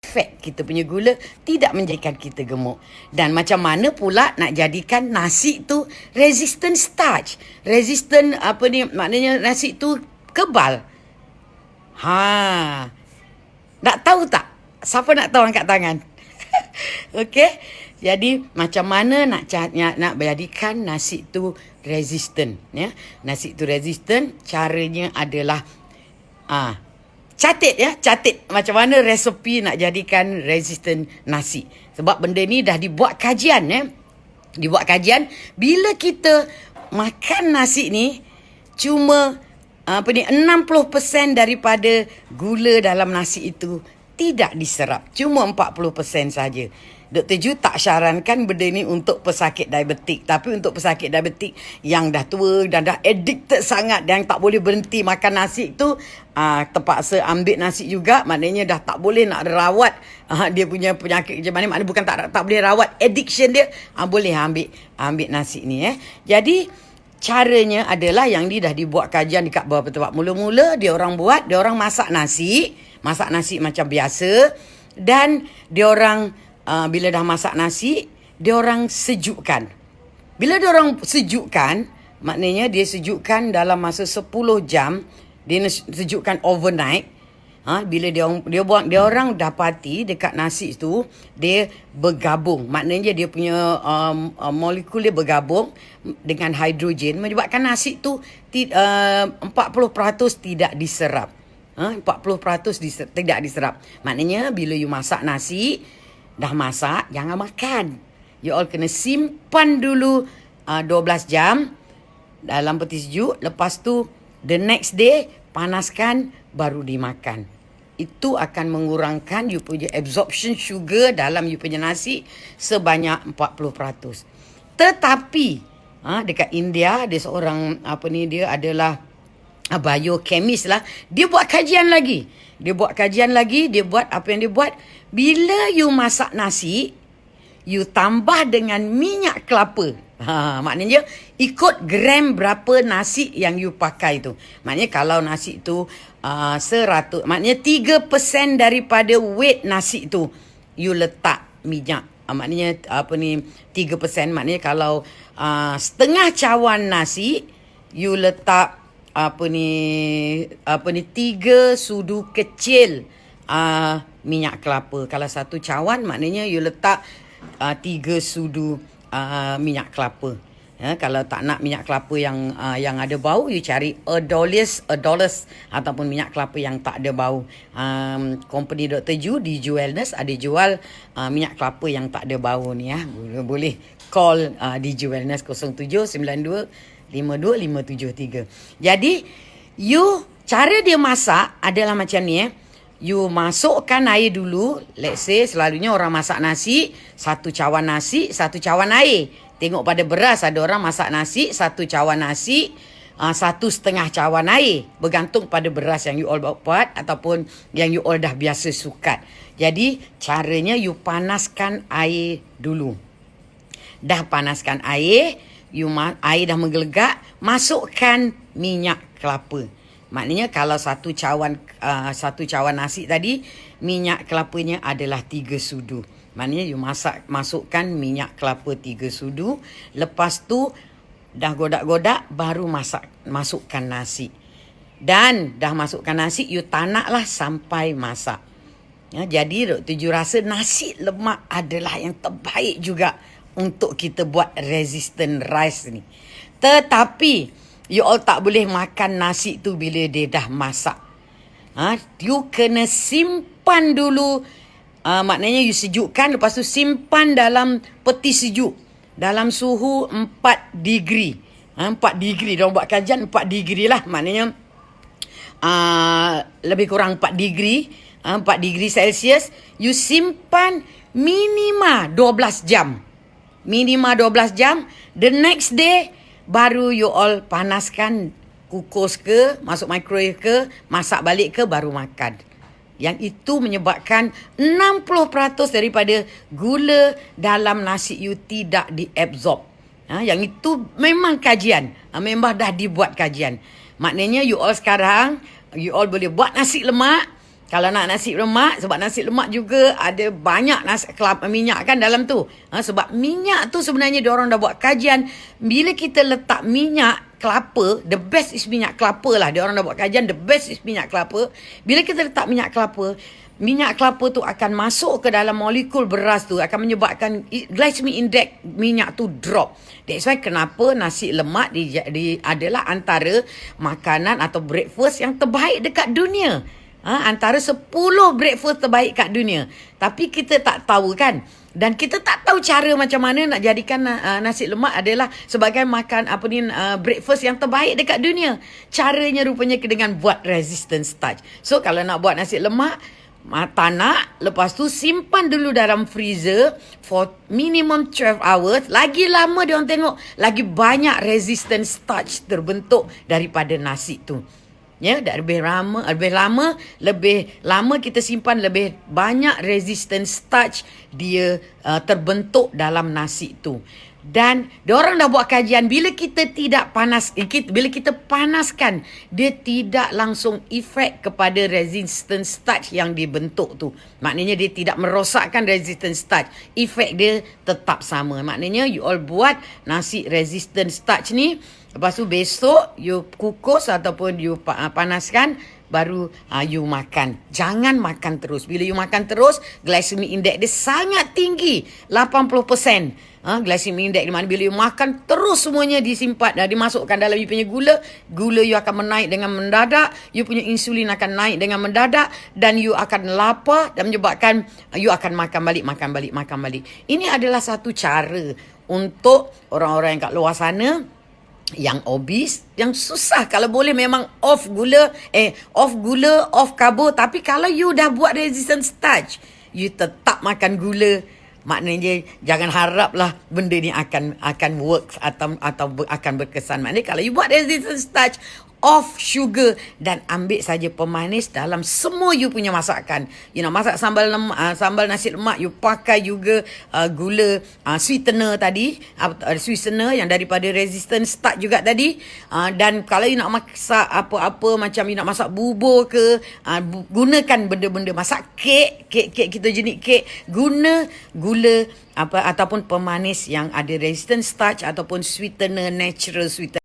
fat, kita punya gula tidak menjadikan kita gemuk. Dan macam mana pula nak jadikan nasi tu resistant starch, resistant maknanya nasi tu kebal. Nak tahu tak? Siapa nak tahu angkat tangan? Okey. Jadi macam mana nak jadikan nasi tu resistant, ya? Nasi tu resistant, caranya adalah catat macam mana resepi nak jadikan resistant nasi. Sebab benda ni dah dibuat kajian, ya. Dibuat kajian bila kita makan nasi ni cuma 60% daripada gula dalam nasi itu tidak diserap. Cuma 40% saja. Dr. Ju tak syarankan benda ni untuk pesakit diabetik. Tapi untuk pesakit diabetik yang dah tua dan dah addicted sangat, yang tak boleh berhenti makan nasi tu, terpaksa ambil nasi juga. Maknanya dah tak boleh nak rawat dia punya penyakit macam mana. Maknanya bukan tak boleh rawat addiction dia. Boleh ambil nasi ni. Jadi caranya adalah yang ni dah dibuat kajian dekat beberapa tempat. Mula-mula dia orang masak nasi macam biasa, dan dia orang bila dah masak nasi, dia orang sejukkan. Bila dia orang sejukkan, maknanya dia sejukkan dalam masa 10 jam, dia sejukkan overnight. Bila dia orang dapati dekat nasi tu dia bergabung, maknanya dia punya molekul dia bergabung dengan hidrogen, menyebabkan nasi tu 40% tidak diserap. 40% tidak diserap. Maknanya bila you masak nasi, dah masak, jangan makan. You all kena simpan dulu 12 jam dalam peti sejuk. Lepas tu the next day panaskan baru dimakan. Itu akan mengurangkan you punya absorption sugar dalam you punya nasi sebanyak 40%. Tetapi dekat India ada seorang dia adalah biochemist lah. Dia buat kajian lagi. Dia buat apa yang dia buat. Bila you masak nasi, you tambah dengan minyak kelapa. Maknanya ikut gram berapa nasi yang you pakai tu. Maknanya kalau nasi tu 100, maknanya 3% daripada weight nasi tu you letak minyak. Maknanya 3%, maknanya kalau setengah cawan nasi you letak 3 sudu kecil minyak kelapa. Kalau 1 cawan, maknanya you letak 3 sudu minyak kelapa. Kalau tak nak minyak kelapa yang ada bau, you cari Adolis ataupun minyak kelapa yang tak ada bau. Company Dr. Ju di Ju Wellness ada jual minyak kelapa yang tak ada bau ni, ya. Boleh call di Ju Wellness 0792 52573. Jadi cara dia masak adalah macam ni, you masukkan air dulu. Let's say selalunya orang masak nasi 1 cawan nasi 1 cawan air. Tengok pada beras, ada orang masak nasi 1 cawan nasi 1,5 cawan air. Bergantung pada beras yang you all buat ataupun yang you all dah biasa sukat. Jadi caranya you panaskan air dulu. Dah panaskan air, air dah menggelegak, masukkan minyak kelapa. Maknanya kalau 1 cawan nasi tadi, minyak kelapanya adalah 3 sudu. Maknanya you masukkan minyak kelapa 3 sudu. Lepas tu dah godak-godak, baru masukkan nasi. Dan dah masukkan nasi, you tanaklah sampai masak. Jadi Dr. Ju rasa nasi lemak adalah yang terbaik juga untuk kita buat resistant rice ni. Tetapi you all tak boleh makan nasi tu bila dia dah masak. You kena simpan dulu. Maknanya you sejukkan, lepas tu simpan dalam peti sejuk dalam suhu 4 degree. 4 degree. Diorang buat kajian 4 degree lah. Maknanya lebih kurang 4 degree. 4 degree Celsius. You simpan minima 12 jam. Minima 12 jam. The next day baru you all panaskan, kukus ke, masuk microwave ke, masak balik ke, baru makan. Yang itu menyebabkan 60% daripada gula dalam nasi you tidak diabsorb. Yang itu memang kajian. Memang dah dibuat kajian. Maknanya you all sekarang, you all boleh buat nasi lemak Kalau nak nasi lemak, sebab nasi lemak juga ada banyak minyak kan dalam tu. Sebab minyak tu sebenarnya diorang dah buat kajian. Bila kita letak minyak kelapa, the best is minyak kelapa lah. Diorang dah buat kajian, the best is minyak kelapa. Bila kita letak minyak kelapa tu akan masuk ke dalam molekul beras tu, akan menyebabkan glycemic index minyak tu drop. That's why kenapa nasi lemak adalah antara makanan atau breakfast yang terbaik dekat dunia. Antara 10 breakfast terbaik kat dunia. Tapi kita tak tahu kan. Dan kita tak tahu cara macam mana nak jadikan nasi lemak adalah sebagai makan breakfast yang terbaik dekat dunia. Caranya rupanya dengan buat resistant starch. So kalau nak buat nasi lemak, tanak, lepas tu simpan dulu dalam freezer for minimum 12 hours. Lagi lama dia orang tengok, lagi banyak resistant starch terbentuk daripada nasi tu. Ya, lebih lama kita simpan, lebih banyak resistant starch dia terbentuk dalam nasi tu. Dan diorang dah buat kajian, bila kita panaskan, dia tidak langsung efek kepada resistant starch yang dibentuk tu. Maknanya dia tidak merosakkan resistant starch. Efek dia tetap sama. Maknanya you all buat nasi resistant starch ni, lepas tu besok you kukus ataupun you panaskan, baru you makan. Jangan makan terus. Bila you makan terus, glycemic index dia sangat tinggi, 80%. Glycemic index di mana bila you makan terus semuanya disimpan, dimasukkan dalam you punya gula you akan menaik dengan mendadak, you punya insulin akan naik dengan mendadak, dan you akan lapar dan menyebabkan you akan makan balik. Ini adalah satu cara untuk orang-orang yang kat luar sana yang obes, yang susah. Kalau boleh memang off gula, off karbo. Tapi kalau you dah buat resistant starch, you tetap makan gula, maknanya jangan haraplah benda ni akan work atau akan berkesan. Maknanya kalau you buat resistant starch, off sugar, dan ambil saja pemanis dalam semua you punya masakan. You nak masak sambal nasi lemak, you pakai juga gula sweetener tadi, sweetener yang daripada resistant starch juga tadi. Dan kalau you nak masak apa-apa, macam you nak masak bubur ke, gunakan benda-benda masak kek kita jenis kek, guna gula ataupun pemanis yang ada resistant starch ataupun sweetener, natural sweetener.